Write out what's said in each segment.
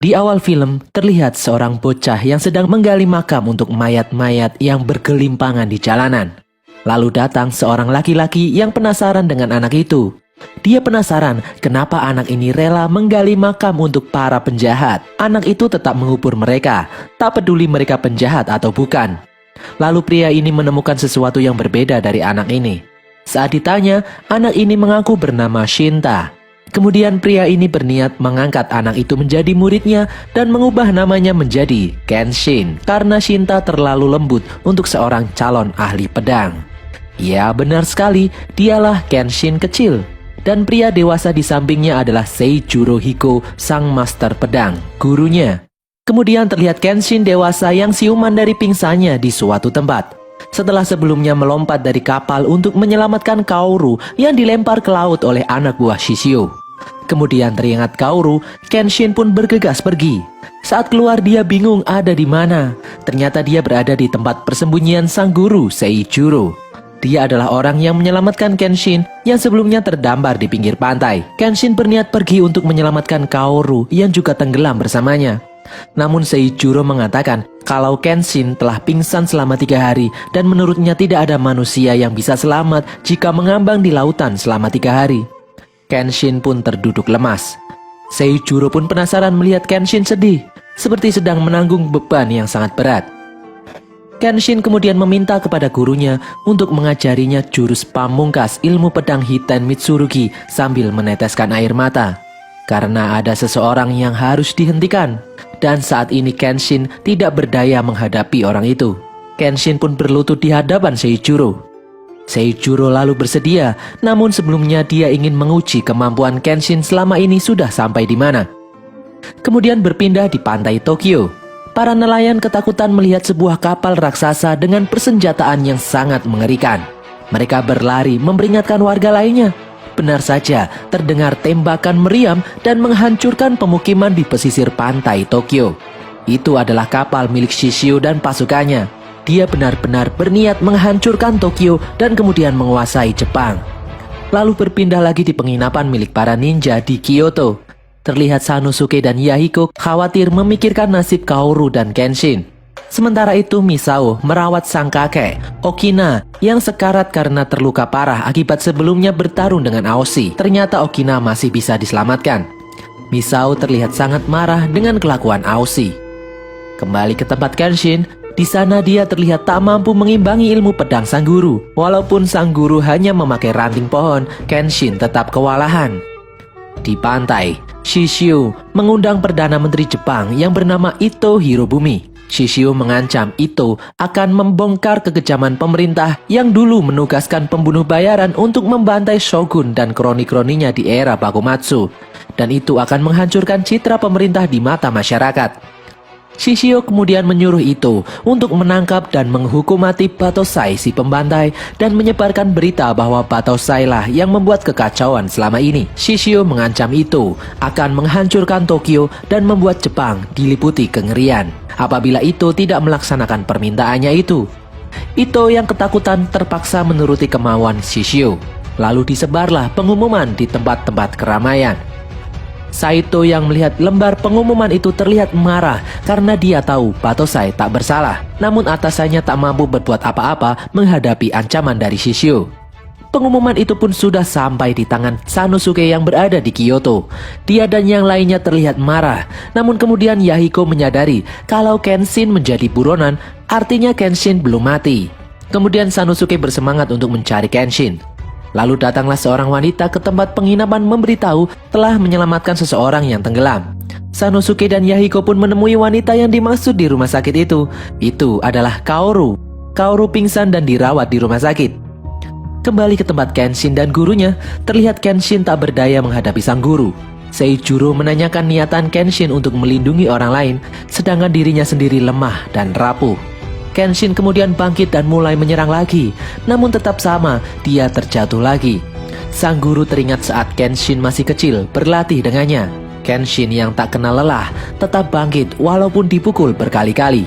Di awal film, terlihat seorang bocah yang sedang menggali makam untuk mayat-mayat yang bergelimpangan di jalanan. Lalu datang seorang laki-laki yang penasaran dengan anak itu. Dia penasaran kenapa anak ini rela menggali makam untuk para penjahat. Anak itu tetap mengubur mereka, tak peduli mereka penjahat atau bukan. Lalu pria ini menemukan sesuatu yang berbeda dari anak ini. Saat ditanya, anak ini mengaku bernama Shinta. Kemudian pria ini berniat mengangkat anak itu menjadi muridnya dan mengubah namanya menjadi Kenshin karena Shinta terlalu lembut untuk seorang calon ahli pedang. Ya, benar sekali, dialah Kenshin kecil. Dan pria dewasa di sampingnya adalah Seijuro Hiko, sang master pedang, gurunya. Kemudian terlihat Kenshin dewasa yang siuman dari pingsannya di suatu tempat. Setelah sebelumnya melompat dari kapal untuk menyelamatkan Kaoru yang dilempar ke laut oleh anak buah Shishio. Kemudian teringat Kaoru, Kenshin pun bergegas pergi. Saat keluar dia bingung ada di mana. Ternyata dia berada di tempat persembunyian sang guru Seijuro. Dia adalah orang yang menyelamatkan Kenshin yang sebelumnya terdampar di pinggir pantai. Kenshin berniat pergi untuk menyelamatkan Kaoru yang juga tenggelam bersamanya. Namun Seijuro mengatakan kalau Kenshin telah pingsan selama 3 hari dan menurutnya tidak ada manusia yang bisa selamat jika mengambang di lautan selama 3 hari. Kenshin pun terduduk lemas. Seijuro pun penasaran melihat Kenshin sedih, seperti sedang menanggung beban yang sangat berat. Kenshin kemudian meminta kepada gurunya untuk mengajarinya jurus pamungkas ilmu pedang Hiten Mitsurugi sambil meneteskan air mata. Karena ada seseorang yang harus dihentikan, dan saat ini Kenshin tidak berdaya menghadapi orang itu. Kenshin pun berlutut di hadapan Seijuro. Seijuro lalu bersedia, namun sebelumnya dia ingin menguji kemampuan Kenshin selama ini sudah sampai di mana. Kemudian berpindah di pantai Tokyo. Para nelayan ketakutan melihat sebuah kapal raksasa dengan persenjataan yang sangat mengerikan. Mereka berlari memperingatkan warga lainnya. Benar saja, terdengar tembakan meriam dan menghancurkan pemukiman di pesisir pantai Tokyo. Itu adalah kapal milik Shishio dan pasukannya. Dia benar-benar berniat menghancurkan Tokyo dan kemudian menguasai Jepang. Lalu berpindah lagi di penginapan milik para ninja di Kyoto. Terlihat Sanosuke dan Yahiko khawatir memikirkan nasib Kaoru dan Kenshin. Sementara itu Misao merawat sang kakek, Okina, yang sekarat karena terluka parah akibat sebelumnya bertarung dengan Aoshi. Ternyata Okina masih bisa diselamatkan. Misao terlihat sangat marah dengan kelakuan Aoshi. Kembali ke tempat Kenshin. Di sana dia terlihat tak mampu mengimbangi ilmu pedang sang guru. Walaupun sang guru hanya memakai ranting pohon, Kenshin tetap kewalahan. Di pantai, Shishio mengundang Perdana Menteri Jepang yang bernama Ito Hirobumi. Shishio mengancam Ito akan membongkar kekejaman pemerintah yang dulu menugaskan pembunuh bayaran untuk membantai shogun dan kroni-kroninya di era Bakumatsu. Dan itu akan menghancurkan citra pemerintah di mata masyarakat. Shishio kemudian menyuruh Ito untuk menangkap dan menghukum mati Batosai si pembantai dan menyebarkan berita bahwa Batosai lah yang membuat kekacauan selama ini. Shishio mengancam Ito akan menghancurkan Tokyo dan membuat Jepang diliputi kengerian apabila Ito tidak melaksanakan permintaannya itu. Ito yang ketakutan terpaksa menuruti kemauan Shishio. Lalu disebarlah pengumuman di tempat-tempat keramaian. Saito yang melihat lembar pengumuman itu terlihat marah karena dia tahu Batosai tak bersalah. Namun atasannya tak mampu berbuat apa-apa menghadapi ancaman dari Shishio. Pengumuman itu pun sudah sampai di tangan Sanosuke yang berada di Kyoto. Dia dan yang lainnya terlihat marah. Namun kemudian Yahiko menyadari kalau Kenshin menjadi buronan, artinya Kenshin belum mati. Kemudian Sanosuke bersemangat untuk mencari Kenshin. Lalu datanglah seorang wanita ke tempat penginapan memberitahu telah menyelamatkan seseorang yang tenggelam. Sanosuke dan Yahiko pun menemui wanita yang dimaksud di rumah sakit itu. Itu adalah Kaoru. Kaoru pingsan dan dirawat di rumah sakit. Kembali ke tempat Kenshin dan gurunya, terlihat Kenshin tak berdaya menghadapi sang guru. Seijuro menanyakan niatan Kenshin untuk melindungi orang lain, sedangkan dirinya sendiri lemah dan rapuh. Kenshin kemudian bangkit dan mulai menyerang lagi. Namun tetap sama, dia terjatuh lagi. Sang guru teringat saat Kenshin masih kecil berlatih dengannya. Kenshin yang tak kenal lelah tetap bangkit walaupun dipukul berkali-kali.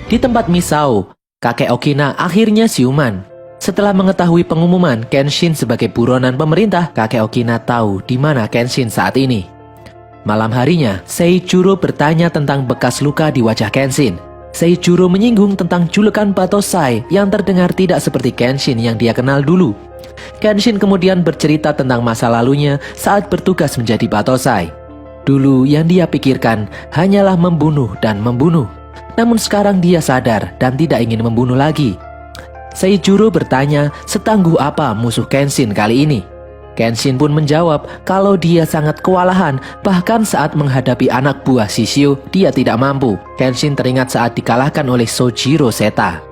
Di tempat Misao, kakek Okina akhirnya siuman. Setelah mengetahui pengumuman Kenshin sebagai buronan pemerintah, kakek Okina tahu di mana Kenshin saat ini. Malam harinya, Seiichiro bertanya tentang bekas luka di wajah Kenshin. Seiichiro menyinggung tentang julukan Batosai yang terdengar tidak seperti Kenshin yang dia kenal dulu. Kenshin kemudian bercerita tentang masa lalunya saat bertugas menjadi Batosai. Dulu yang dia pikirkan hanyalah membunuh dan membunuh. Namun sekarang dia sadar dan tidak ingin membunuh lagi. Seiichiro bertanya setangguh apa musuh Kenshin kali ini. Kenshin pun menjawab kalau dia sangat kewalahan, bahkan saat menghadapi anak buah Shishio, dia tidak mampu. Kenshin teringat saat dikalahkan oleh Sojiro Seta.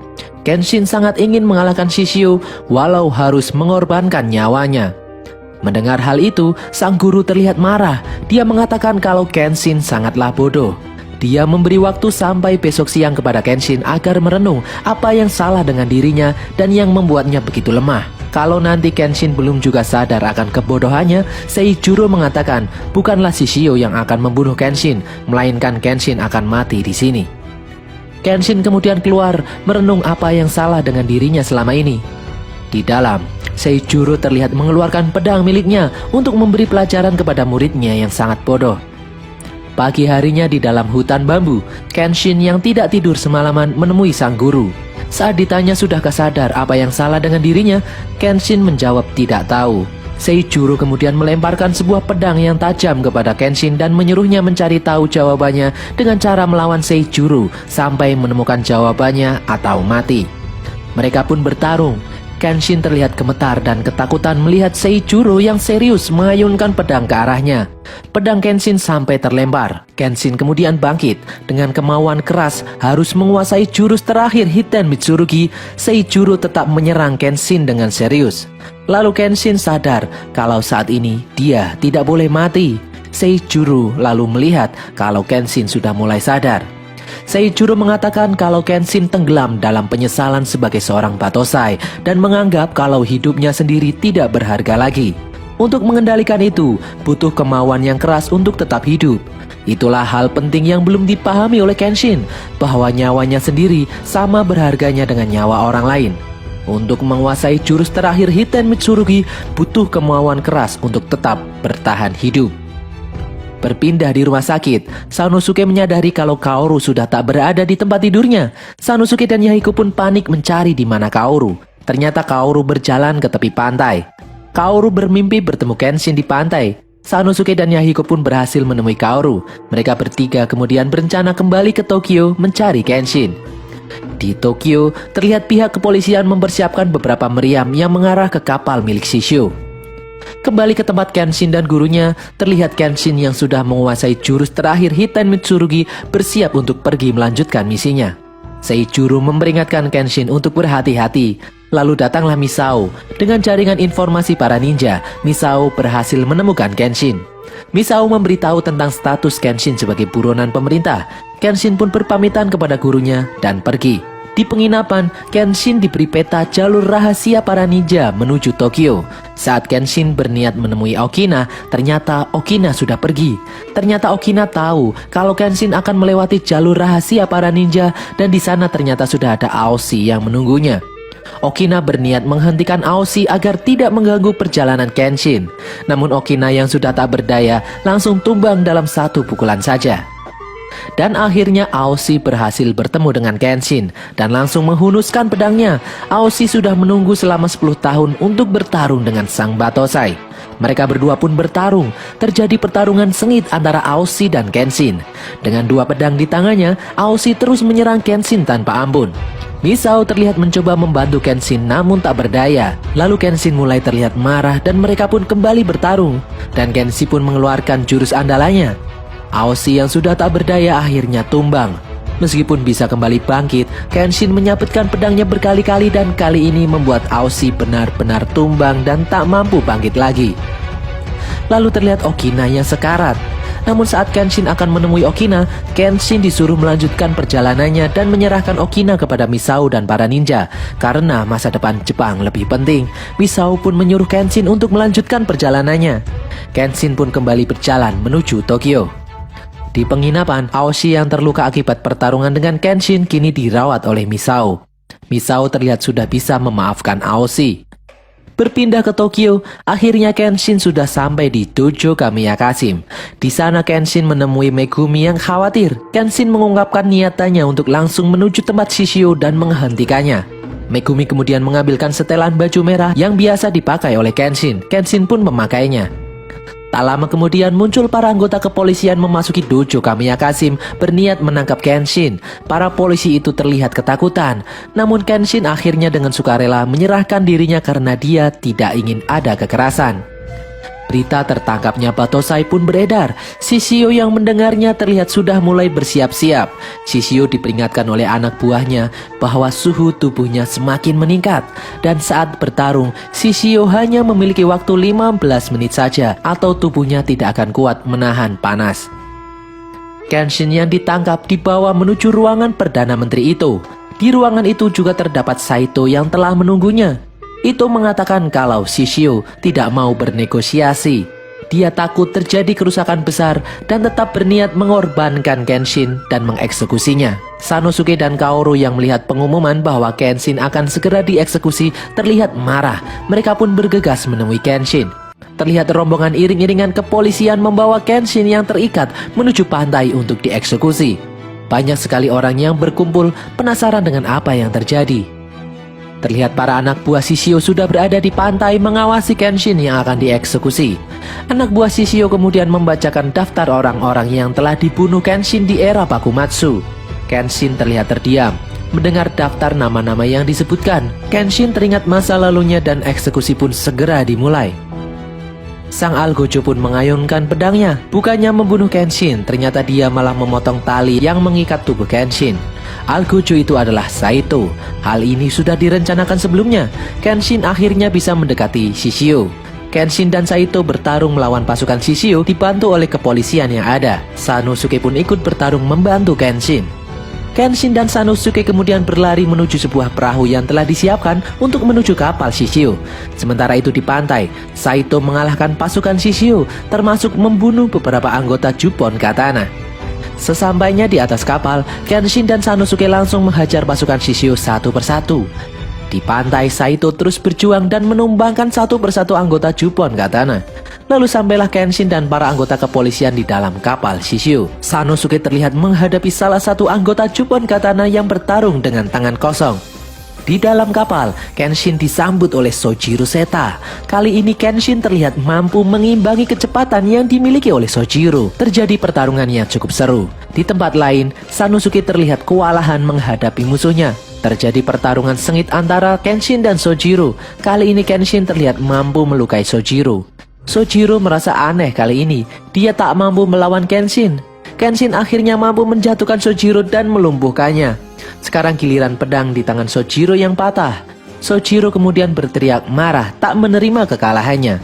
Kenshin sangat ingin mengalahkan Shishio walau harus mengorbankan nyawanya. Mendengar hal itu, sang guru terlihat marah. Dia mengatakan kalau Kenshin sangatlah bodoh. Dia memberi waktu sampai besok siang kepada Kenshin agar merenung apa yang salah dengan dirinya dan yang membuatnya begitu lemah. Kalau nanti Kenshin belum juga sadar akan kebodohannya, Seiichiro mengatakan bukanlah Shishio yang akan membunuh Kenshin, melainkan Kenshin akan mati di sini. Kenshin kemudian keluar merenung apa yang salah dengan dirinya selama ini. Di dalam, Seiichiro terlihat mengeluarkan pedang miliknya untuk memberi pelajaran kepada muridnya yang sangat bodoh. Pagi harinya di dalam hutan bambu, Kenshin yang tidak tidur semalaman menemui sang guru. Saat ditanya sudahkah sadar apa yang salah dengan dirinya, Kenshin menjawab tidak tahu. Seiichiro kemudian melemparkan sebuah pedang yang tajam kepada Kenshin dan menyuruhnya mencari tahu jawabannya dengan cara melawan Seiichiro sampai menemukan jawabannya atau mati. Mereka pun bertarung. Kenshin terlihat gemetar dan ketakutan melihat Seiichiro yang serius mengayunkan pedang ke arahnya. Pedang Kenshin sampai terlempar. Kenshin kemudian bangkit. Dengan kemauan keras harus menguasai jurus terakhir Hiten Mitsurugi, Seiichiro tetap menyerang Kenshin dengan serius. Lalu Kenshin sadar kalau saat ini dia tidak boleh mati. Seiichiro lalu melihat kalau Kenshin sudah mulai sadar. Seiichiro mengatakan kalau Kenshin tenggelam dalam penyesalan sebagai seorang Batosai dan menganggap kalau hidupnya sendiri tidak berharga lagi. Untuk mengendalikan itu, butuh kemauan yang keras untuk tetap hidup. Itulah hal penting yang belum dipahami oleh Kenshin, bahwa nyawanya sendiri sama berharganya dengan nyawa orang lain. Untuk menguasai jurus terakhir Hiten Mitsurugi, butuh kemauan keras untuk tetap bertahan hidup. Berpindah di rumah sakit, Sanosuke menyadari kalau Kaoru sudah tak berada di tempat tidurnya. Sanosuke dan Yahiko pun panik mencari di mana Kaoru. Ternyata Kaoru berjalan ke tepi pantai. Kaoru bermimpi bertemu Kenshin di pantai. Sanosuke dan Yahiko pun berhasil menemui Kaoru. Mereka bertiga kemudian berencana kembali ke Tokyo mencari Kenshin. Di Tokyo, terlihat pihak kepolisian mempersiapkan beberapa meriam yang mengarah ke kapal milik Shishio. Kembali ke tempat Kenshin dan gurunya, terlihat Kenshin yang sudah menguasai jurus terakhir Hiten Mitsurugi bersiap untuk pergi melanjutkan misinya. Seiichiro memperingatkan Kenshin untuk berhati-hati. Lalu datanglah Misao. Dengan jaringan informasi para ninja, Misao berhasil menemukan Kenshin. Misao memberitahu tentang status Kenshin sebagai buronan pemerintah. Kenshin pun berpamitan kepada gurunya dan pergi. Di penginapan, Kenshin diberi peta jalur rahasia para ninja menuju Tokyo. Saat Kenshin berniat menemui Okina, ternyata Okina sudah pergi. Ternyata Okina tahu kalau Kenshin akan melewati jalur rahasia para ninja dan di sana ternyata sudah ada Aoshi yang menunggunya. Okina berniat menghentikan Aoshi agar tidak mengganggu perjalanan Kenshin. Namun Okina yang sudah tak berdaya langsung tumbang dalam satu pukulan saja. Dan akhirnya Aoshi berhasil bertemu dengan Kenshin dan langsung menghunuskan pedangnya. Aoshi sudah menunggu selama 10 tahun untuk bertarung dengan sang Batosai. Mereka berdua pun bertarung. Terjadi pertarungan sengit antara Aoshi dan Kenshin. Dengan dua pedang di tangannya, Aoshi terus menyerang Kenshin tanpa ampun. Misao terlihat mencoba membantu Kenshin namun tak berdaya. Lalu Kenshin mulai terlihat marah dan mereka pun kembali bertarung. Dan Kenshin pun mengeluarkan jurus andalannya. Aoshi yang sudah tak berdaya akhirnya tumbang. Meskipun bisa kembali bangkit, Kenshin menyabetkan pedangnya berkali-kali dan kali ini membuat Aoshi benar-benar tumbang dan tak mampu bangkit lagi. Lalu terlihat Okina yang sekarat. Namun saat Kenshin akan menemui Okina, Kenshin disuruh melanjutkan perjalanannya dan menyerahkan Okina kepada Misao dan para ninja. Karena masa depan Jepang lebih penting, Misao pun menyuruh Kenshin untuk melanjutkan perjalanannya. Kenshin pun kembali berjalan menuju Tokyo. Di penginapan, Aoshi yang terluka akibat pertarungan dengan Kenshin kini dirawat oleh Misao. Misao terlihat sudah bisa memaafkan Aoshi. Berpindah ke Tokyo, akhirnya Kenshin sudah sampai di dojo Kamiya Kasim. Di sana Kenshin menemui Megumi yang khawatir. Kenshin mengungkapkan niatannya untuk langsung menuju tempat Shishio dan menghentikannya. Megumi kemudian mengambilkan setelan baju merah yang biasa dipakai oleh Kenshin. Kenshin pun memakainya. Tak lama kemudian muncul para anggota kepolisian memasuki dojo Kamiya Kasim berniat menangkap Kenshin. Para polisi itu terlihat ketakutan, namun Kenshin akhirnya dengan sukarela menyerahkan dirinya karena dia tidak ingin ada kekerasan. Berita tertangkapnya Batosai pun beredar. Shishio yang mendengarnya terlihat sudah mulai bersiap-siap. Shishio diperingatkan oleh anak buahnya bahwa suhu tubuhnya semakin meningkat. Dan saat bertarung, Shishio hanya memiliki waktu 15 menit saja atau tubuhnya tidak akan kuat menahan panas. Kenshin yang ditangkap dibawa menuju ruangan Perdana Menteri itu. Di ruangan itu juga terdapat Saito yang telah menunggunya. Itu mengatakan kalau Shishio tidak mau bernegosiasi. Dia takut terjadi kerusakan besar dan tetap berniat mengorbankan Kenshin dan mengeksekusinya. Sanosuke dan Kaoru yang melihat pengumuman bahwa Kenshin akan segera dieksekusi terlihat marah. Mereka pun bergegas menemui Kenshin. Terlihat rombongan iring-iringan kepolisian membawa Kenshin yang terikat menuju pantai untuk dieksekusi. Banyak sekali orang yang berkumpul penasaran dengan apa yang terjadi. Terlihat para anak buah Shishio sudah berada di pantai mengawasi Kenshin yang akan dieksekusi. Anak buah Shishio kemudian membacakan daftar orang-orang yang telah dibunuh Kenshin di era Bakumatsu. Kenshin terlihat terdiam mendengar daftar nama-nama yang disebutkan. Kenshin teringat masa lalunya dan eksekusi pun segera dimulai. Sang Algojo pun mengayunkan pedangnya. Bukannya membunuh Kenshin, ternyata dia malah memotong tali yang mengikat tubuh Kenshin. Algojo itu adalah Saito. Hal ini sudah direncanakan sebelumnya. Kenshin akhirnya bisa mendekati Shishio. Kenshin dan Saito bertarung melawan pasukan Shishio dibantu oleh kepolisian yang ada. Sanosuke pun ikut bertarung membantu Kenshin. Kenshin dan Sanosuke kemudian berlari menuju sebuah perahu yang telah disiapkan untuk menuju kapal Shishio. Sementara itu di pantai, Saito mengalahkan pasukan Shishio, termasuk membunuh beberapa anggota Juppon Katana. Sesampainya di atas kapal, Kenshin dan Sanosuke langsung menghajar pasukan Shishio satu persatu. Di pantai, Saito terus berjuang dan menumbangkan satu persatu anggota Juppon Katana. Lalu sampailah Kenshin dan para anggota kepolisian di dalam kapal Shishio. Sanosuke terlihat menghadapi salah satu anggota Juppon Katana yang bertarung dengan tangan kosong. Di dalam kapal, Kenshin disambut oleh Sojiro Seta. Kali ini Kenshin terlihat mampu mengimbangi kecepatan yang dimiliki oleh Sojiro. Terjadi pertarungan yang cukup seru. Di tempat lain, Sanosuke terlihat kewalahan menghadapi musuhnya. Terjadi pertarungan sengit antara Kenshin dan Sojiro. Kali ini Kenshin terlihat mampu melukai Sojiro. Sojiro merasa aneh kali ini. Dia tak mampu melawan Kenshin. Kenshin akhirnya mampu menjatuhkan Sojiro dan melumpuhkannya. Sekarang giliran pedang di tangan Sojiro yang patah. Sojiro kemudian berteriak marah tak menerima kekalahannya.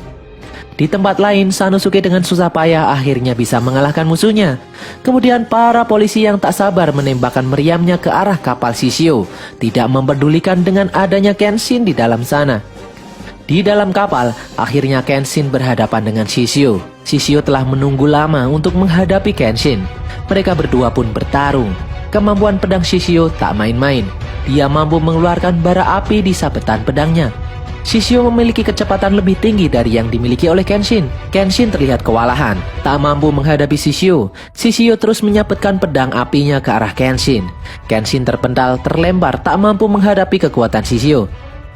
Di tempat lain, Sanosuke dengan susah payah akhirnya bisa mengalahkan musuhnya. Kemudian para polisi yang tak sabar menembakkan meriamnya ke arah kapal Shishio, tidak mempedulikan dengan adanya Kenshin di dalam sana. Di dalam kapal, akhirnya Kenshin berhadapan dengan Shishio. Shishio telah menunggu lama untuk menghadapi Kenshin. Mereka berdua pun bertarung. Kemampuan pedang Shishio tak main-main. Dia mampu mengeluarkan bara api di sabetan pedangnya. Shishio memiliki kecepatan lebih tinggi dari yang dimiliki oleh Kenshin. Kenshin terlihat kewalahan, tak mampu menghadapi Shishio. Shishio terus menyabetkan pedang apinya ke arah Kenshin. Kenshin terpental, terlempar, tak mampu menghadapi kekuatan Shishio.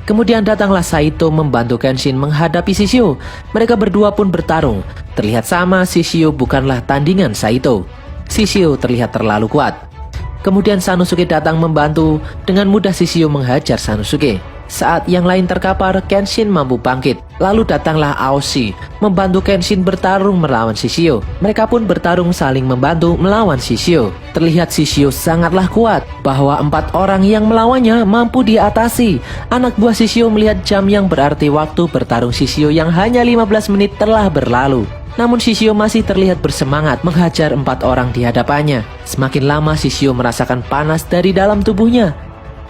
Kemudian datanglah Saito membantu Kenshin menghadapi Shishio. Mereka berdua pun bertarung. Terlihat sama, Shishio bukanlah tandingan Saito. Shishio terlihat terlalu kuat. Kemudian Sanosuke datang membantu. Dengan mudah Shishio menghajar Sanosuke. Saat yang lain terkapar, Kenshin mampu bangkit. Lalu datanglah Aoshi membantu Kenshin bertarung melawan Shishio. Mereka pun bertarung saling membantu melawan Shishio. Terlihat Shishio sangatlah kuat, bahwa 4 orang yang melawannya mampu diatasi. Anak buah Shishio melihat jam yang berarti waktu bertarung Shishio yang hanya 15 menit telah berlalu. Namun Shishio masih terlihat bersemangat menghajar 4 orang di hadapannya. Semakin lama Shishio merasakan panas dari dalam tubuhnya.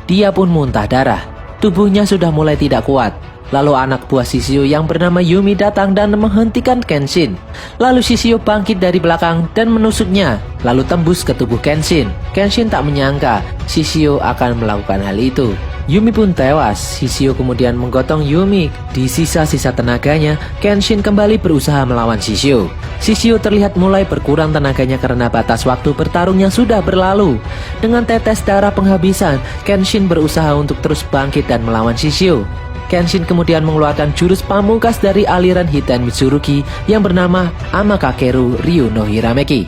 Dia pun muntah darah. Tubuhnya sudah mulai tidak kuat. Lalu anak buah Shishio yang bernama Yumi datang dan menghentikan Kenshin. Lalu Shishio bangkit dari belakang dan menusuknya, lalu tembus ke tubuh Kenshin. Kenshin tak menyangka Shishio akan melakukan hal itu. Yumi pun tewas. Shishio kemudian menggotong Yumi. Di sisa-sisa tenaganya, Kenshin kembali berusaha melawan Shishio. Shishio terlihat mulai berkurang tenaganya karena batas waktu bertarungnya sudah berlalu. Dengan tetes darah penghabisan, Kenshin berusaha untuk terus bangkit dan melawan Shishio. Kenshin kemudian mengeluarkan jurus pamungkas dari aliran Hiten Mitsurugi yang bernama Amakakeru Ryu no Hirameki.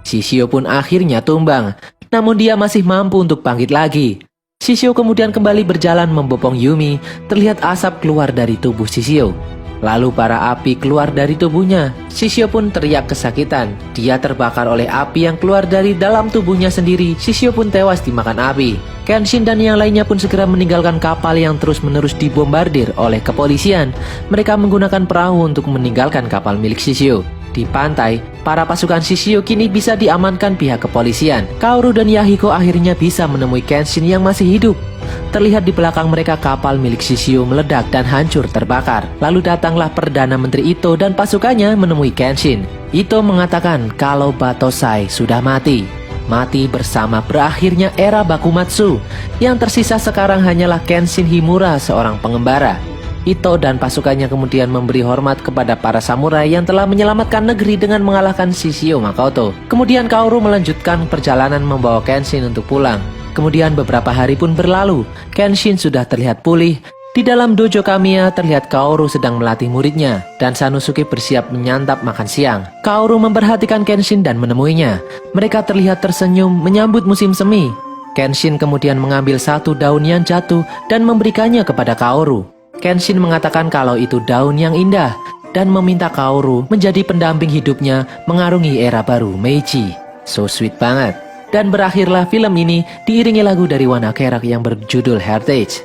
Shishio pun akhirnya tumbang, namun dia masih mampu untuk bangkit lagi. Shishio kemudian kembali berjalan membopong Yumi. Terlihat asap keluar dari tubuh Shishio. Lalu para api keluar dari tubuhnya. Shishio pun teriak kesakitan. Dia terbakar oleh api yang keluar dari dalam tubuhnya sendiri. Shishio pun tewas dimakan api. Kenshin dan yang lainnya pun segera meninggalkan kapal yang terus-menerus dibombardir oleh kepolisian. Mereka menggunakan perahu untuk meninggalkan kapal milik Shishio. Di pantai, para pasukan Shishio kini bisa diamankan pihak kepolisian. Kaoru dan Yahiko akhirnya bisa menemui Kenshin yang masih hidup. Terlihat di belakang mereka kapal milik Shishio meledak dan hancur terbakar. Lalu datanglah Perdana Menteri Ito dan pasukannya menemui Kenshin. Ito mengatakan kalau Batosai sudah mati. Mati bersama berakhirnya era Bakumatsu. Yang tersisa sekarang hanyalah Kenshin Himura, seorang pengembara. Ito dan pasukannya kemudian memberi hormat kepada para samurai yang telah menyelamatkan negeri dengan mengalahkan Shishio Makoto. Kemudian Kaoru melanjutkan perjalanan membawa Kenshin untuk pulang. Kemudian beberapa hari pun berlalu. Kenshin sudah terlihat pulih. Di dalam dojo Kamiya terlihat Kaoru sedang melatih muridnya dan Sanosuke bersiap menyantap makan siang. Kaoru memperhatikan Kenshin dan menemuinya. Mereka terlihat tersenyum menyambut musim semi. Kenshin kemudian mengambil satu daun yang jatuh dan memberikannya kepada Kaoru. Kenshin mengatakan kalau itu daun yang indah dan meminta Kaoru menjadi pendamping hidupnya mengarungi era baru Meiji. So sweet banget. Dan berakhirlah film ini diiringi lagu dari One Ok Rock yang berjudul Heritage.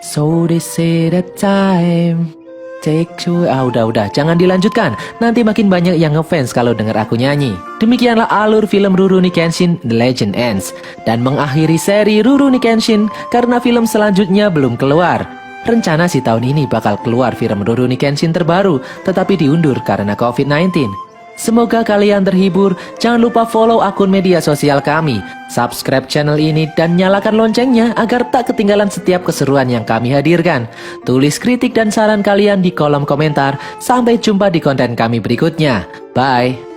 So they say that time take you. Udah, jangan dilanjutkan. Nanti makin banyak yang ngefans kalau dengar aku nyanyi. Demikianlah alur film Rurouni Kenshin The Legend Ends dan mengakhiri seri Rurouni Kenshin karena film selanjutnya belum keluar. Rencana sih tahun ini bakal keluar film Rurouni Kenshin terbaru, tetapi diundur karena COVID-19. Semoga kalian terhibur. Jangan lupa follow akun media sosial kami, subscribe channel ini, dan nyalakan loncengnya agar tak ketinggalan setiap keseruan yang kami hadirkan. Tulis kritik dan saran kalian di kolom komentar. Sampai jumpa di konten kami berikutnya. Bye.